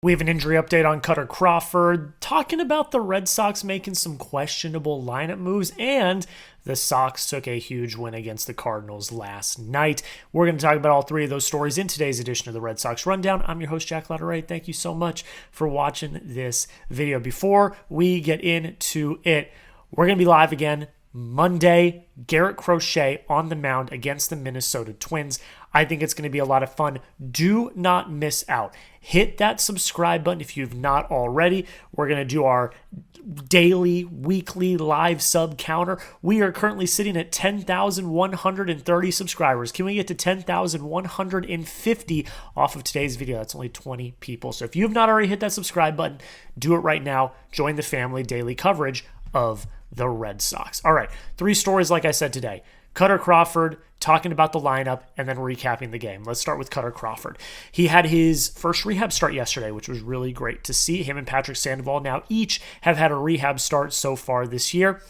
We have an injury update on Kutter Crawford, talking about the Red Sox making some questionable lineup moves, and the Sox took a huge win against the Cardinals last night. We're going to talk about all three of those stories in today's edition of the Red Sox Rundown. I'm your host, Jack Latteray. Thank you so much for watching this video. Before we get into it, we're going to be live again Monday. Garrett Crochet on the mound against the Minnesota Twins. I think it's going to be a lot of fun. Do not miss out. Hit that subscribe button if you've not already. We're going to do our daily, weekly live sub counter. We are currently sitting at 10,130 subscribers. Can we get to 10,150 off of today's video? That's only 20 people. So if you have not already hit that subscribe button, do it right now. Join the family daily coverage of the Red Sox. All right, three stories like I said today. Kutter Crawford, talking about the lineup, and then recapping the game. Let's start with Kutter Crawford. He had his first rehab start yesterday, which was really great to see. Him and Patrick Sandoval now each have had a rehab start so far this year.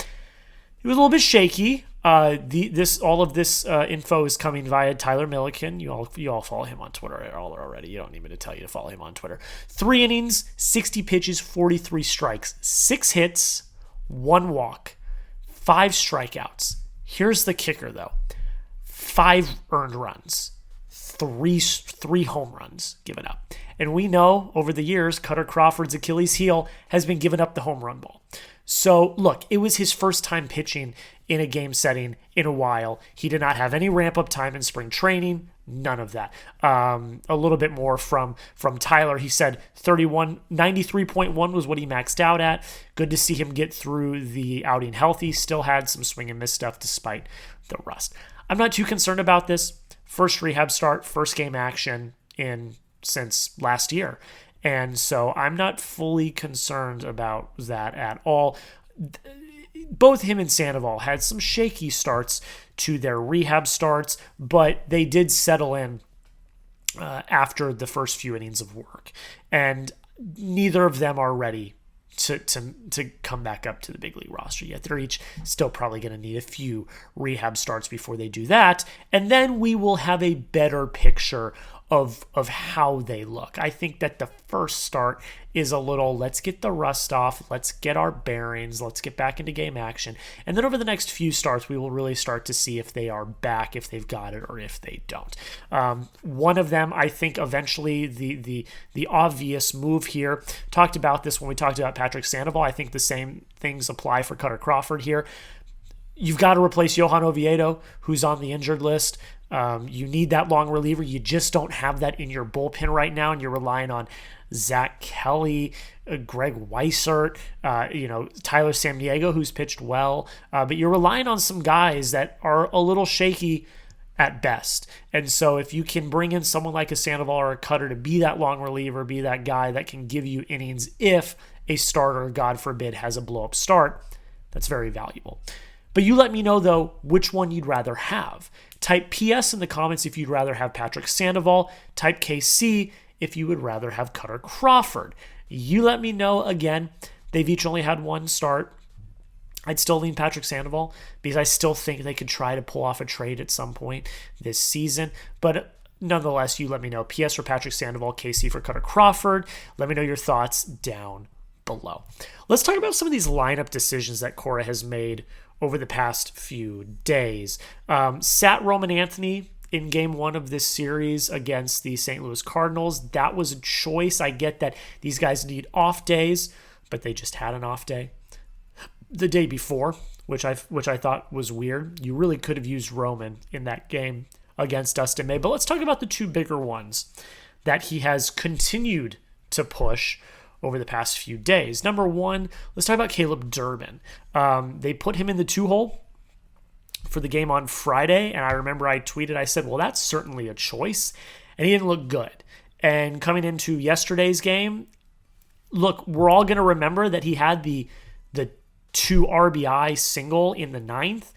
He was a little bit shaky. All of this info is coming via Tyler Milliken. You all follow him on Twitter already. You don't need me to tell you to follow him on Twitter. 3 innings, 60 pitches, 43 strikes, 6 hits, 1 walk, 5 strikeouts. Here's the kicker, though. 5 earned runs, 3 home runs given up. And we know over the years, Kutter Crawford's Achilles heel has been giving up the home run ball. So, look, it was his first time pitching in a game setting in a while. He did not have any ramp-up time in spring training. None of that. A little bit more from Tyler. He said 93.1 was what he maxed out at. Good to see him get through the outing healthy. Still had some swing and miss stuff despite the rust. I'm not too concerned about this. First rehab start, first game action since last year. And so I'm not fully concerned about that at all. Both him and Sandoval had some shaky starts to their rehab starts, but they did settle in after the first few innings of work. And neither of them are ready to come back up to the big league roster yet. They're each still probably going to need a few rehab starts before they do that. And then we will have a better picture of how they look. I think that the first start is a little, let's get the rust off, let's get our bearings, let's get back into game action. And then over the next few starts, we will really start to see if they are back, if they've got it, or if they don't. One of them, I think eventually the obvious move here, talked about this when we talked about Patrick Sandoval. I think the same things apply for Kutter Crawford here. You've got to replace Johan Oviedo, who's on the injured list. You need that long reliever. You just don't have that in your bullpen right now, and you're relying on Zach Kelly, Greg Weissert, Tyler Samniego, who's pitched well. But you're relying on some guys that are a little shaky at best. And so if you can bring in someone like a Sandoval or a Kutter to be that long reliever, be that guy that can give you innings if a starter, God forbid, has a blow-up start, that's very valuable. But you let me know, though, which one you'd rather have. Type PS in the comments if you'd rather have Patrick Sandoval. Type KC if you would rather have Kutter Crawford. You let me know. Again, they've each only had one start. I'd still lean Patrick Sandoval because I still think they could try to pull off a trade at some point this season. But nonetheless, you let me know. PS for Patrick Sandoval, KC for Kutter Crawford. Let me know your thoughts down below. Let's talk about some of these lineup decisions that Cora has made over the past few days. Sat Roman Anthony in game 1 of this series against the St. Louis Cardinals. That was a choice. I get that these guys need off days, but they just had an off day. The day before, which I thought was weird. You really could have used Roman in that game against Dustin May. But let's talk about the two bigger ones that he has continued to push over the past few days. Number 1, let's talk about Caleb Durbin. They put him in the 2-hole for the game on Friday, and I remember I tweeted, I said, well, that's certainly a choice, and he didn't look good. And coming into yesterday's game, look, we're all going to remember that he had the 2 RBI single in the 9th,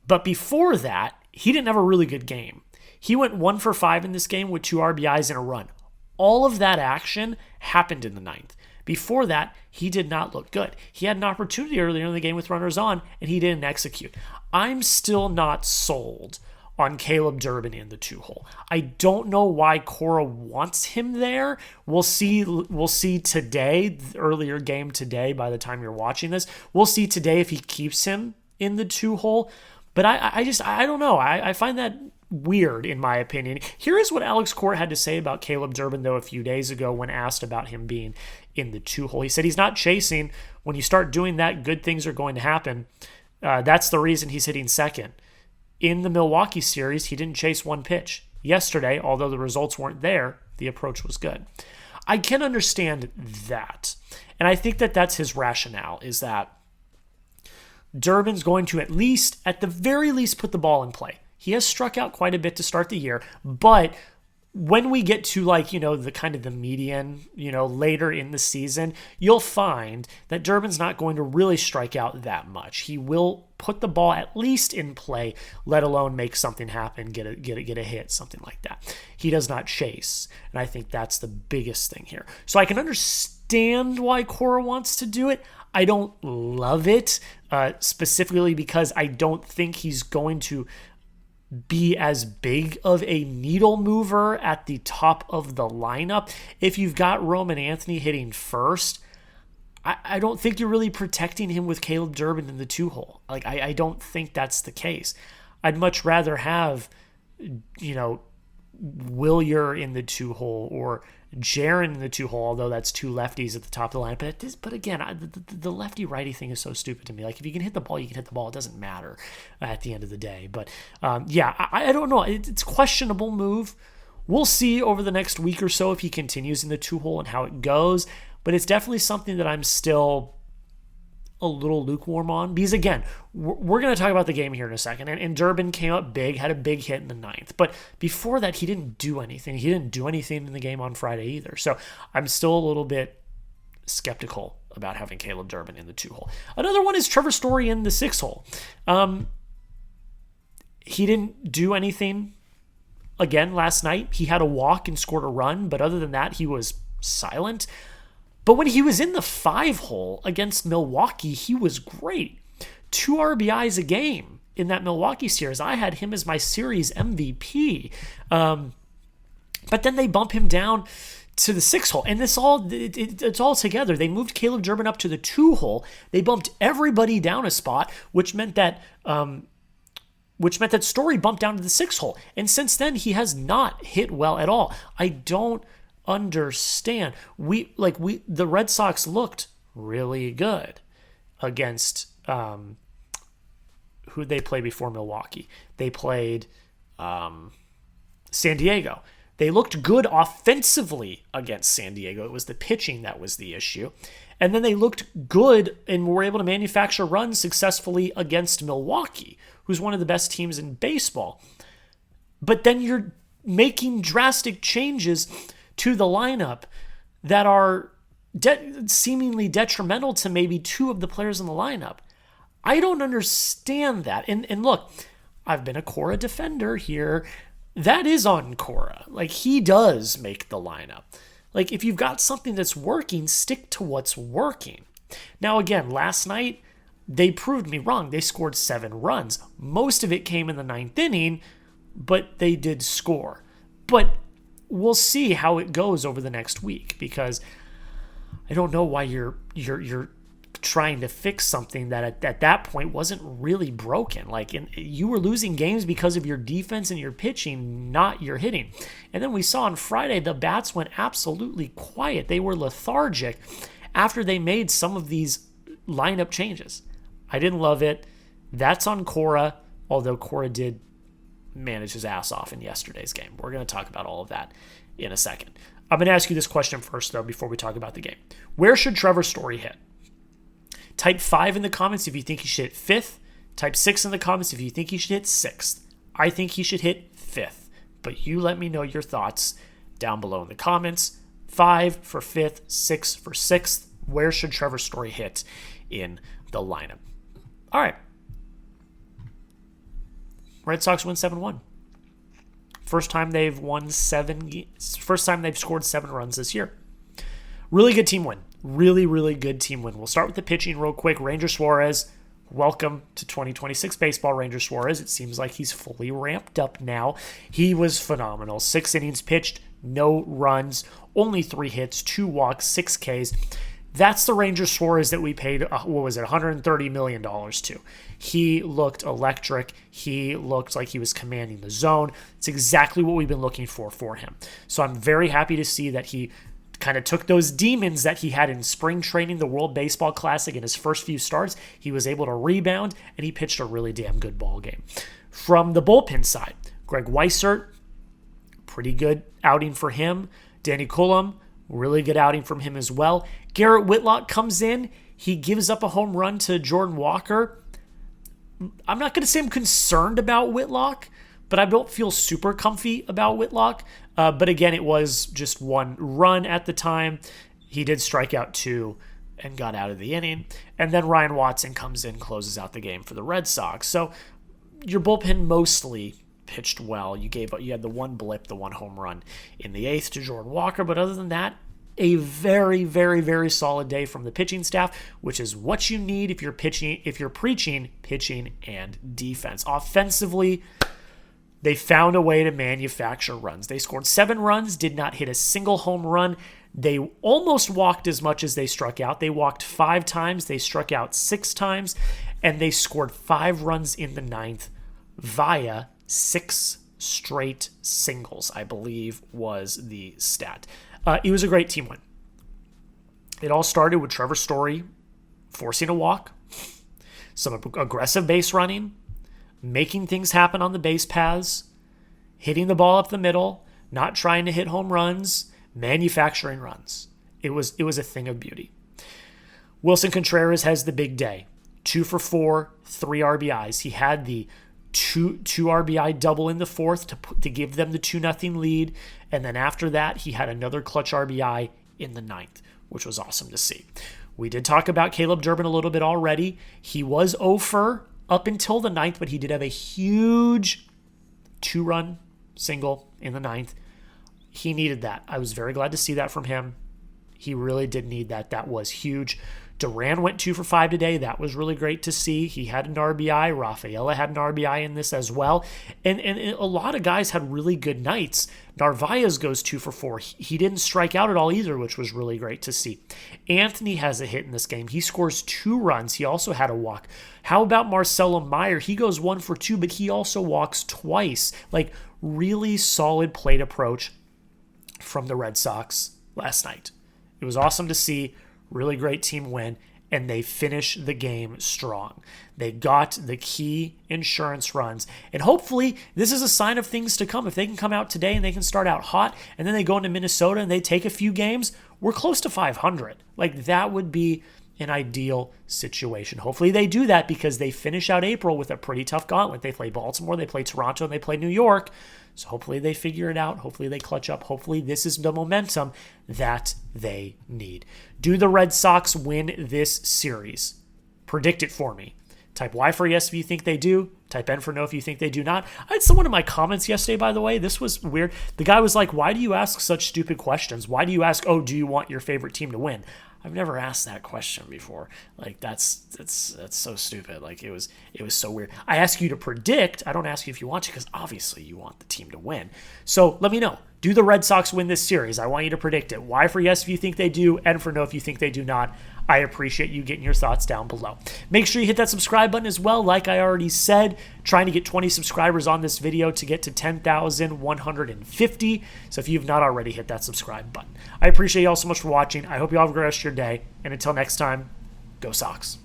but before that, he didn't have a really good game. He went 1 for 5 in this game with 2 RBIs and a run. All of that action happened in the 9th. Before that, he did not look good. He had an opportunity earlier in the game with runners on, and he didn't execute. I'm still not sold on Caleb Durbin in the 2-hole. I don't know why Cora wants him there. We'll see today, the earlier game today, by the time you're watching this. We'll see today if he keeps him in the 2-hole. But I don't know. I find that weird, in my opinion. Here is what Alex Cora had to say about Caleb Durbin, though, a few days ago when asked about him being in the 2-hole. He said he's not chasing. When you start doing that, good things are going to happen. That's the reason he's hitting second. In the Milwaukee series, he didn't chase one pitch. Yesterday, although the results weren't there, the approach was good. I can understand that. And I think that that's his rationale, is that Durbin's going to at the very least, put the ball in play. He has struck out quite a bit to start the year, but when we get to the kind of the median, later in the season, you'll find that Durbin's not going to really strike out that much. He will put the ball at least in play, let alone make something happen, get a hit, something like that. He does not chase, and I think that's the biggest thing here. So I can understand why Cora wants to do it. I don't love it, specifically because I don't think he's going to be as big of a needle mover at the top of the lineup. If you've got Roman Anthony hitting first, I don't think you're really protecting him with Caleb Durbin in the 2-hole. I don't think that's the case. I'd much rather have, Wilyer in the 2-hole or Jaron in the 2-hole, although that's two lefties at the top of the line. But again, the lefty-righty thing is so stupid to me. If you can hit the ball, you can hit the ball. It doesn't matter at the end of the day. But I don't know. It's a questionable move. We'll see over the next week or so if he continues in the 2-hole and how it goes. But it's definitely something that I'm still a little lukewarm on, because again, we're going to talk about the game here in a second, and Durbin came up big, had a big hit in the 9th, but before that, he didn't do anything. He didn't do anything in the game on Friday either, so I'm still a little bit skeptical about having Caleb Durbin in the 2-hole. Another one is Trevor Story in the 6-hole. He didn't do anything again last night. He had a walk and scored a run, but other than that, he was silent. But when he was in the 5-hole against Milwaukee, he was great. 2 RBIs a game in that Milwaukee series. I had him as my series MVP. But then they bump him down to the 6-hole. And it's all together. They moved Caleb Durbin up to the 2-hole. They bumped everybody down a spot, which meant that Story bumped down to the 6-hole. And since then, he has not hit well at all. I don't understand. The Red Sox looked really good against who they played before Milwaukee. They played San Diego. They looked good offensively against San Diego. It was the pitching that was the issue. And then they looked good and were able to manufacture runs successfully against Milwaukee, who's one of the best teams in baseball. But then you're making drastic changes to the lineup that are seemingly detrimental to maybe 2 of the players in the lineup. I don't understand that. And look, I've been a Cora defender here. That is on Cora. He does make the lineup. If you've got something that's working, stick to what's working. Now, again, last night, they proved me wrong. They scored 7 runs. Most of it came in the 9th inning, but they did score. But we'll see how it goes over the next week, because I don't know why you're trying to fix something that at that point wasn't really broken. You were losing games because of your defense and your pitching, not your hitting. And then we saw on Friday the bats went absolutely quiet. They were lethargic after they made some of these lineup changes. I didn't love it. That's on Cora, although Cora did manage his ass off in yesterday's game. We're going to talk about all of that in a second. I'm going to ask you this question first, though, before we talk about the game. Where should Trevor Story hit? Type 5 in the comments if you think he should hit 5th. Type 6 in the comments if you think he should hit 6th. I think he should hit 5th, but you let me know your thoughts down below in the comments. 5 for 5th, 6 for 6th. Where should Trevor Story hit in the lineup? All right. Red Sox win 7-1. First time they've scored 7 runs this year. Really good team win. Really, really good team win. We'll start with the pitching real quick. Ranger Suarez, welcome to 2026 baseball, Ranger Suarez. It seems like he's fully ramped up now. He was phenomenal. 6 innings pitched, no runs, only 3 hits, 2 walks, 6 Ks. That's the Ranger Suarez that we paid, $130 million to. He looked electric. He looked like he was commanding the zone. It's exactly what we've been looking for him. So I'm very happy to see that he kind of took those demons that he had in spring training, the World Baseball Classic, in his first few starts. He was able to rebound, and he pitched a really damn good ball game. From the bullpen side, Greg Weissert, pretty good outing for him. Danny Coulomb, really good outing from him as well. Garrett Whitlock comes in. He gives up a home run to Jordan Walker. I'm not going to say I'm concerned about Whitlock, but I don't feel super comfy about Whitlock. But again, it was just 1 run at the time. He did strike out 2 and got out of the inning. And then Ryan Watson comes in, closes out the game for the Red Sox. So your bullpen mostly pitched well. You had the 1 blip, the 1 home run in the 8th to Jordan Walker. But other than that, a very, very, very solid day from the pitching staff, which is what you need if you're preaching pitching and defense. Offensively, they found a way to manufacture runs. They scored 7 runs, did not hit a single home run. They almost walked as much as they struck out. They walked 5 times. They struck out 6 times. And they scored 5 runs in the 9th via 6 straight singles, I believe was the stat. It was a great team win. It all started with Trevor Story forcing a walk, some aggressive base running, making things happen on the base paths, hitting the ball up the middle, not trying to hit home runs, manufacturing runs. It was a thing of beauty. Wilson Contreras has the big day. 2 for 4, 3 RBIs. He had the two RBI double in the 4th to give them the 2-0 lead. And then after that, he had another clutch RBI in the 9th, which was awesome to see. We did talk about Caleb Durbin a little bit already. He was 0 for up until the 9th, but he did have a huge 2-run single in the 9th. He needed that. I was very glad to see that from him. He really did need that. That was huge. Duran went 2 for 5 today. That was really great to see. He had an RBI. Rafaela had an RBI in this as well. And a lot of guys had really good nights. Narvaez goes 2 for 4. He didn't strike out at all either, which was really great to see. Anthony has a hit in this game. He scores 2 runs. He also had a walk. How about Marcelo Meyer? He goes 1 for 2, but he also walks twice. Like, really solid plate approach from the Red Sox last night. It was awesome to see. Really great team win, and they finish the game strong. They got the key insurance runs, and hopefully this is a sign of things to come. If they can come out today and they can start out hot, and then they go into Minnesota and they take a few games, we're close to 500. Like, that would be an ideal situation. Hopefully they do that because they finish out April with a pretty tough gauntlet. They play Baltimore, they play Toronto, and they play New York. So hopefully they figure it out. Hopefully they clutch up. Hopefully this is the momentum that they need. Do the Red Sox win this series? Predict it for me. Type Y for yes if you think they do. Type N for no if you think they do not. I had someone in my comments yesterday, by the way. This was weird. The guy was like, why do you ask such stupid questions? Why do you ask, do you want your favorite team to win? I've never asked that question before. Like, that's so stupid. Like, it was so weird. I ask you to predict. I don't ask you if you want to, because obviously you want the team to win. So let me know. Do the Red Sox win this series? I want you to predict it. Y for yes if you think they do, N for no if you think they do not. I appreciate you getting your thoughts down below. Make sure you hit that subscribe button as well. Like I already said, trying to get 20 subscribers on this video to get to 10,150. So if you've not already, hit that subscribe button. I appreciate you all so much for watching. I hope you all have a great rest of your day. And until next time, go Sox.